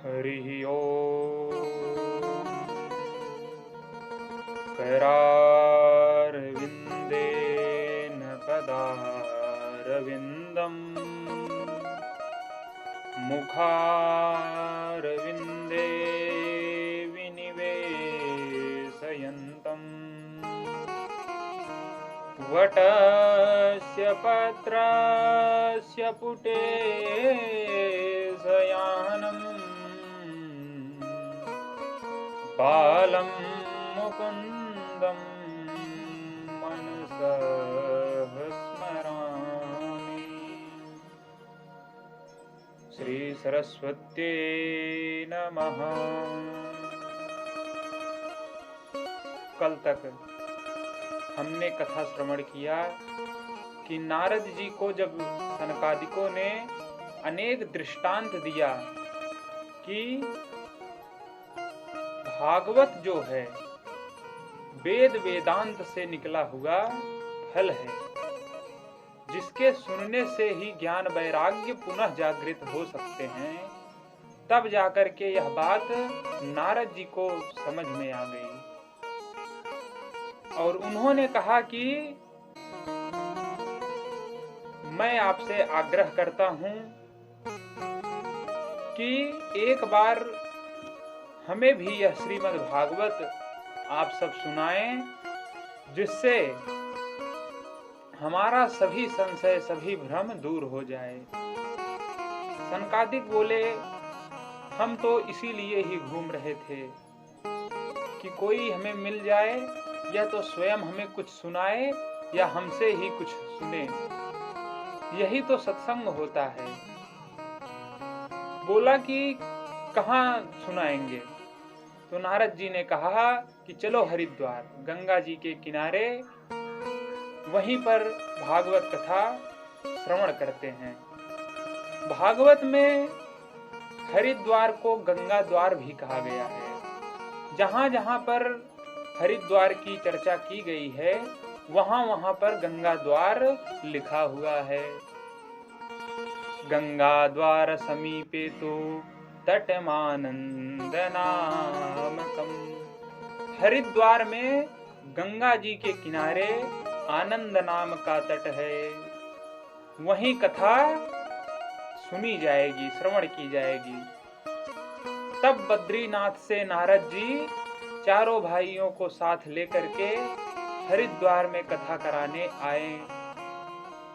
हरिः ओम्। करारविन्देन पदारविन्दम् मुखारविन्दे विनिवेशयन्तम् वटस्य पत्रस्य पुटे शयानम् बालं मुकुन्दं मनसः स्मरामि। श्री सरस्वत्यै नमः। कल तक हमने कथा श्रवण किया कि नारद जी को जब सनकादिकों ने अनेक दृष्टांत दिया कि भागवत जो है वेद वेदांत से निकला हुआ फल है, जिसके सुनने से ही ज्ञान वैराग्य पुनः जागृत हो सकते हैं, तब जाकर के यह बात नारद जी को समझ में आ गई और उन्होंने कहा कि मैं आपसे आग्रह करता हूं कि एक बार हमें भी यह श्रीमद् भागवत आप सब सुनाएं, जिससे हमारा सभी संशय सभी भ्रम दूर हो जाए। सनकादिक बोले, हम तो इसीलिए ही घूम रहे थे कि कोई हमें मिल जाए या तो स्वयं हमें कुछ सुनाए या हमसे ही कुछ सुने, यही तो सत्संग होता है। बोला कि कहाँ सुनाएंगे? तो नारद जी ने कहा कि चलो हरिद्वार, गंगा जी के किनारे, वहीं पर भागवत कथा श्रवण करते हैं। भागवत में हरिद्वार को गंगा द्वार भी कहा गया है। जहां जहां पर हरिद्वार की चर्चा की गई है, वहां वहां पर गंगा द्वार लिखा हुआ है। गंगा द्वार समीपे तो तटमानंदनामकम। हरिद्वार में गंगा जी के किनारे आनंद नाम का तट है। वहीं कथा सुनी जाएगी, श्रवण की जाएगी। तब बद्रीनाथ से नारद जी चारों भाइयों को साथ लेकर के हरिद्वार में कथा कराने आए।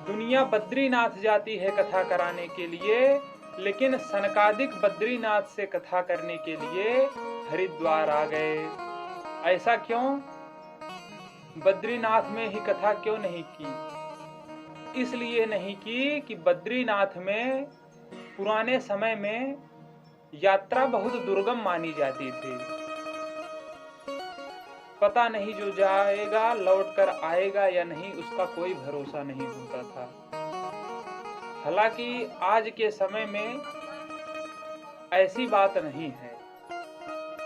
दुनिया बद्रीनाथ जाती है कथा कराने के लिए, लेकिन सनकादिक बद्रीनाथ से कथा करने के लिए हरिद्वार आ गए। ऐसा क्यों? बद्रीनाथ में ही कथा क्यों नहीं की? इसलिए नहीं की कि बद्रीनाथ में पुराने समय में यात्रा बहुत दुर्गम मानी जाती थी। पता नहीं जो जाएगा लौट कर आएगा या नहीं, उसका कोई भरोसा नहीं होता था। हालांकि आज के समय में ऐसी बात नहीं है।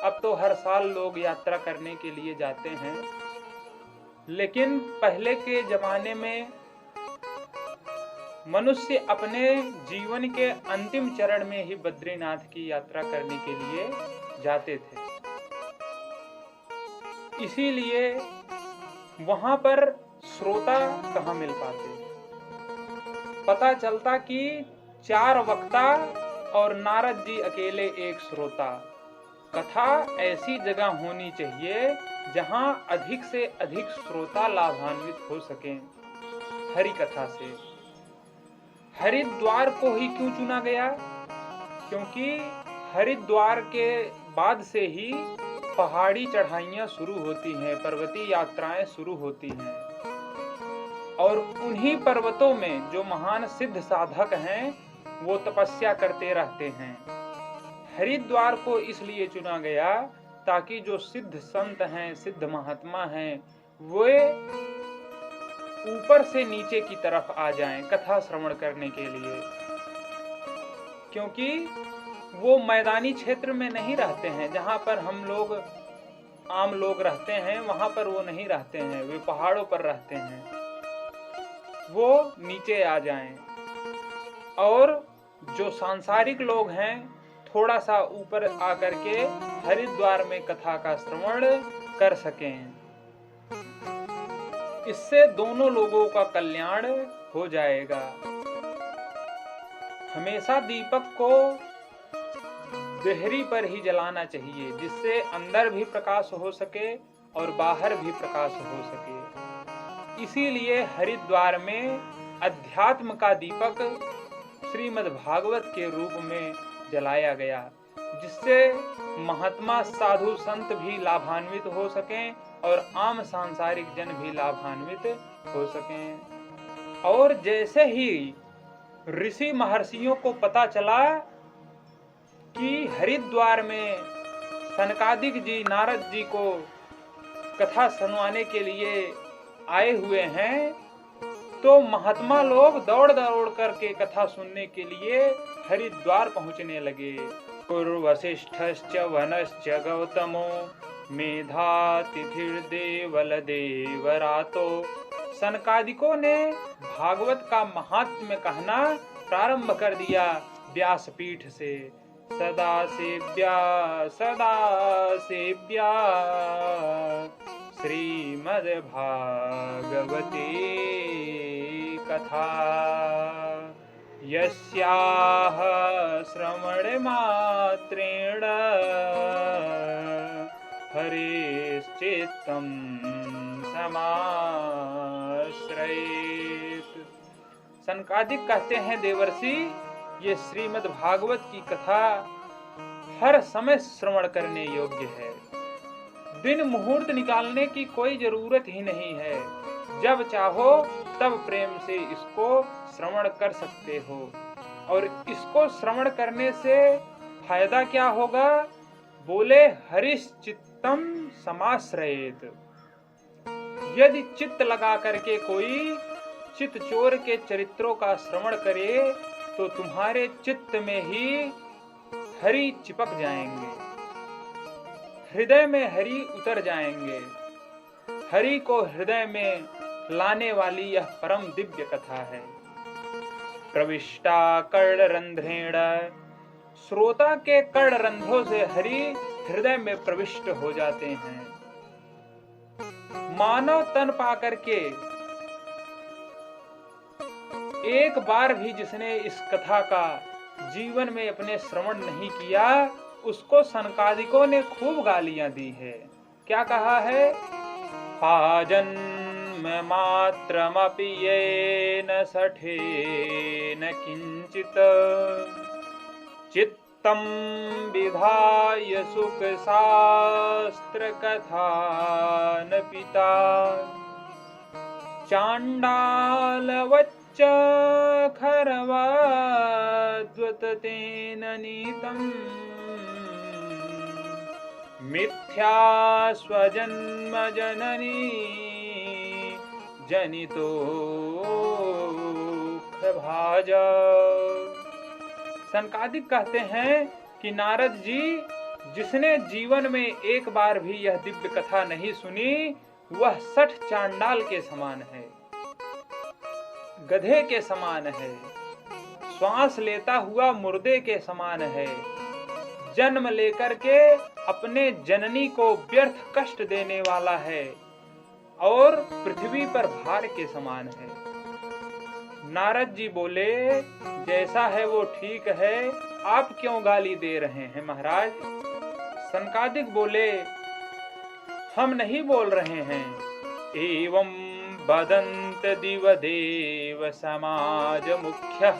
अब तो हर साल लोग यात्रा करने के लिए जाते हैं, लेकिन पहले के जमाने में मनुष्य अपने जीवन के अंतिम चरण में ही बद्रीनाथ की यात्रा करने के लिए जाते थे। इसीलिए वहां पर श्रोता कहाँ मिल पाते। पता चलता कि 4 वक्ता और नारद जी अकेले एक श्रोता। कथा ऐसी जगह होनी चाहिए जहां अधिक से अधिक श्रोता लाभान्वित हो सकें हरि कथा से। हरिद्वार को ही क्यों चुना गया? क्योंकि हरिद्वार के बाद से ही पहाड़ी चढ़ाइयां शुरू होती हैं, पर्वतीय यात्राएं शुरू होती हैं, और उन्हीं पर्वतों में जो महान सिद्ध साधक हैं वो तपस्या करते रहते हैं। हरिद्वार को इसलिए चुना गया ताकि जो सिद्ध संत हैं, सिद्ध महात्मा हैं, वे ऊपर से नीचे की तरफ आ जाएं कथा श्रवण करने के लिए। क्योंकि वो मैदानी क्षेत्र में नहीं रहते हैं, जहां पर हम लोग आम लोग रहते हैं, वहां पर वो नहीं रहते हैं। वे पहाड़ों पर रहते हैं। वो नीचे आ जाएं। और जो सांसारिक लोग हैं, थोड़ा सा ऊपर आकर के हरिद्वार में कथा का श्रवण कर सकें। इससे दोनों लोगों का कल्याण हो जाएगा। हमेशा दीपक को देहरी पर ही जलाना चाहिए, जिससे अंदर भी प्रकाश हो सके और बाहर भी प्रकाश हो सके। इसीलिए हरिद्वार में अध्यात्म का दीपक श्रीमद् भागवत के रूप में जलाया गया, जिससे महात्मा साधु संत भी लाभान्वित हो सकें और आम सांसारिक जन भी लाभान्वित हो सकें। और जैसे ही ऋषि महर्षियों को पता चला कि हरिद्वार में सनकादिक जी नारद जी को कथा सुनवाने के लिए आए हुए हैं, तो महात्मा लोग दौड़ दौड़ करके कथा सुनने के लिए हरिद्वार पहुंचने लगे। पूर्वशिष्ठश्च वनश्च गौतमो मेधातिथिर्देवल देवरातो। सनकादिकों ने भागवत का महात्म्य कहना प्रारंभ कर दिया व्यासपीठ से। सदा सेव्या श्रीमद् भागवते कथा यस्याः श्रवण मात्रेण हरेश्चित्तं समाश्रयेत्। सनकादिक कहते हैं, देवर्षि, ये श्रीमद् भागवत की कथा हर समय श्रवण करने योग्य है। दिन मुहूर्त निकालने की कोई जरूरत ही नहीं है। जब चाहो तब प्रेम से इसको श्रवण कर सकते हो। और इसको श्रवण करने से फायदा क्या होगा? बोले हरिश्चित्तम समाश्रयेत। यदि चित्त लगा करके कोई चित्त चोर के चरित्रों का श्रवण करे तो तुम्हारे चित्त में ही हरि चिपक जाएंगे, हृदय में हरि उतर जाएंगे। हरि को हृदय में लाने वाली यह परम दिव्य कथा है। प्रविष्टा कर्णरंध्रेण, श्रोता के कर्णरंध्रों से हरि हृदय में प्रविष्ट हो जाते हैं। मानव तन पाकर के एक बार भी जिसने इस कथा का जीवन में अपने श्रवण नहीं किया, उसको सनकादिकों ने खूब गालियां दी है। क्या कहा है? आजन्म मात्रमपि येन सठेन किंचित चित्तं विधाय सुख शास्त्र कथा न पिता चांडालवच्च खरवाद्वततेन नीतम् मिथ्या स्वजन्म जननी जनितो भाजा। सनकादिक कहते हैं कि नारद जी, जिसने जीवन में एक बार भी यह दिव्य कथा नहीं सुनी, वह 60 चांडाल के समान है, गधे के समान है, श्वास लेता हुआ मुर्दे के समान है, जन्म लेकर के अपने जननी को व्यर्थ कष्ट देने वाला है और पृथ्वी पर भार के समान है। नारद जी बोले, जैसा है वो ठीक है, आप क्यों गाली दे रहे हैं महाराज? सनकादिक बोले, हम नहीं बोल रहे हैं। एवं बदंत दिवदेव समाज मुख्यः।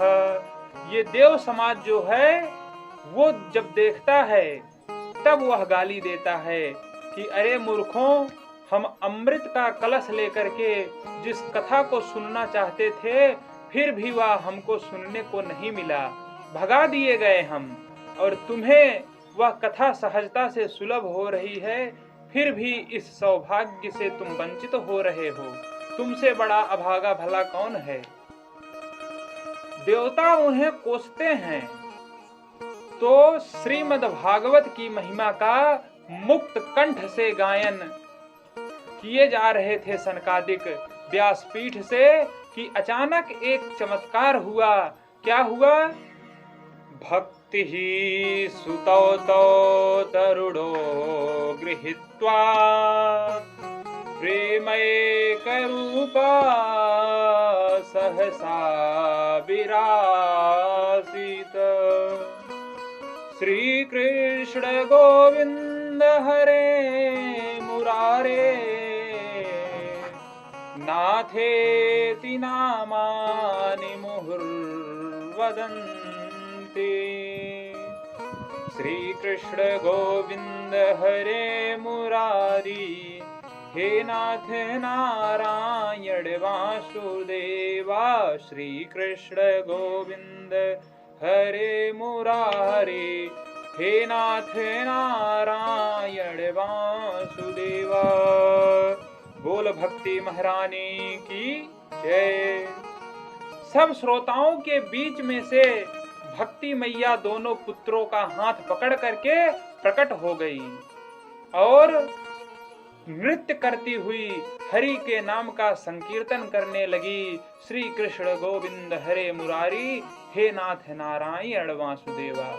ये देव समाज जो है वो जब देखता है तब वह गाली देता है कि अरे मूर्खों, हम अमृत का कलश लेकर के जिस कथा को सुनना चाहते थे, फिर भी वह हमको सुनने को नहीं मिला, भगा दिए गए हम। और तुम्हें वह कथा सहजता से सुलभ हो रही है, फिर भी इस सौभाग्य से तुम वंचित हो रहे हो। तुमसे बड़ा अभागा भला कौन है? देवता उन्हें कोसते हैं। तो श्रीमद् भागवत की महिमा का मुक्त कंठ से गायन किए जा रहे थे सनकादिक व्यासपीठ से कि अचानक एक चमत्कार हुआ। क्या हुआ? भक्त तिहि सुतौ तौ तरुणो गृहीत्वा प्रेमैकरूपा सहसा विरासीत। श्रीकृष्ण गोविंद हरे मुरारे नाथेति नामानि मुहुर्वदन्ति। श्रीकृष्ण गोविंद हरे मुरारी हे नाथ नारायण वासुदेवा। श्रीकृष्ण गोविंद हरे मुरारी हे नाथ नारायण वासुदेवा। बोल भक्ति महारानी की जय। सब श्रोताओं के बीच में से भक्ति मैया दोनों पुत्रों का हाथ पकड़ करके प्रकट हो गई और नृत्य करती हुई हरि के नाम का संकीर्तन करने लगी। श्री कृष्ण गोविंद हरे मुरारी हे नाथ नारायण वासुदेवा।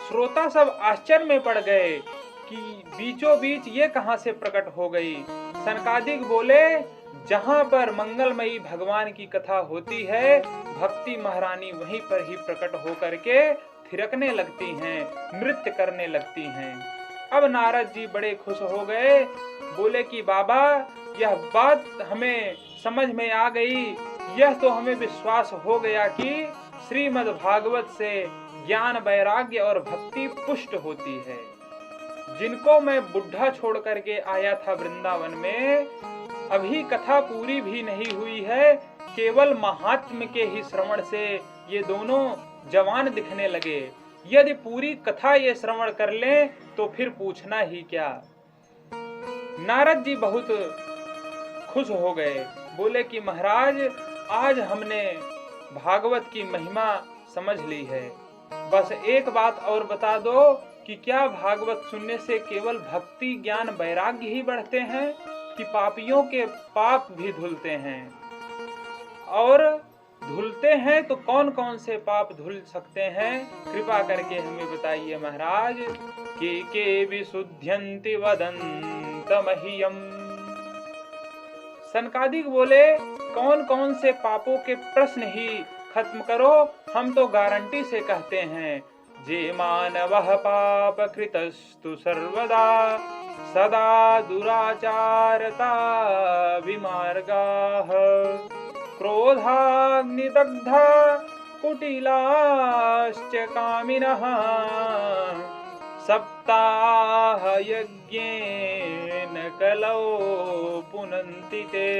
श्रोता सब आश्चर्य में पड़ गए कि बीचों बीच ये कहां से प्रकट हो गई। सनकादिक बोले, जहां पर मंगलमयी भगवान की कथा होती है, भक्ति महारानी वहीं पर ही प्रकट होकर के थिरकने लगती हैं, नृत्य करने लगती हैं। अब नारद जी बड़े खुश हो गए, बोले कि बाबा यह बात हमें समझ में आ गई, यह तो हमें विश्वास हो गया कि श्रीमद् भागवत से ज्ञान वैराग्य और भक्ति पुष्ट होती है। जिनको मैं बुढ़ा छोड़ करके आया था वृंदावन में, अभी कथा पूरी भी नहीं हुई है, केवल महात्म्य के ही श्रवण से ये दोनों जवान दिखने लगे। यदि पूरी कथा ये श्रवण कर लें तो फिर पूछना ही क्या। नारद जी बहुत खुश हो गए, बोले कि महाराज आज हमने भागवत की महिमा समझ ली है, बस एक बात और बता दो कि क्या भागवत सुनने से केवल भक्ति ज्ञान वैराग्य ही बढ़ते हैं कि पापियों के पाप भी धुलते हैं? और धुलते हैं तो कौन कौन से पाप धुल सकते हैं, कृपा करके हमें बताइए महाराज। के विशुद्ध्यन्ति वदन्त मह्यम्। सनकादिक बोले, कौन कौन से पापों के प्रश्न ही खत्म करो, हम तो गारंटी से कहते हैं। जे मानवः पाप कृतस्तु सर्वदा सदा दुराचारता विमार्गाः क्रोधाग्निदग्धा कुटिलाश्च कामिनः सप्ताह यज्ञेन कलौ पुनन्ति ते।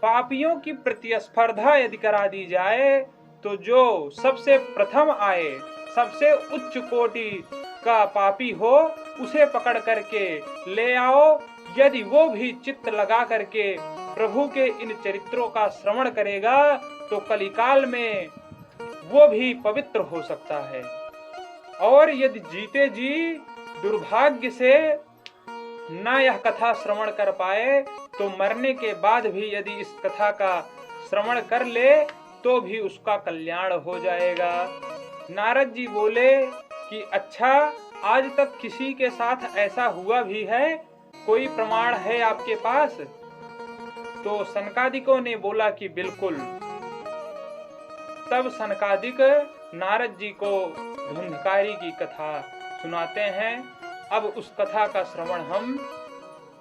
पापियों की प्रतिस्पर्धा यदि करा दी जाए तो जो सबसे प्रथम आए, सबसे उच्च कोटि का पापी हो, उसे पकड़ करके ले आओ। यदि वो भी चित्त लगा करके प्रभु के इन चरित्रों का श्रवण करेगा तो कलिकाल में वो भी पवित्र हो सकता है। और यदि जीते जी दुर्भाग्य से न यह कथा श्रवण कर पाए तो मरने के बाद भी यदि इस कथा का श्रवण कर ले तो भी उसका कल्याण हो जाएगा। नारद जी बोले कि अच्छा, आज तक किसी के साथ ऐसा हुआ भी है? कोई प्रमाण है आपके पास? तो सनकादिकों ने बोला कि बिल्कुल। तब सनकादिक नारद जी को धुंधकारी की कथा सुनाते हैं। अब उस कथा का श्रवण हम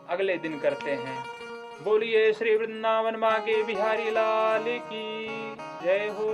अगले दिन करते हैं। बोलिए श्री वृंदावन माँ के बिहारी लाल की जय हो।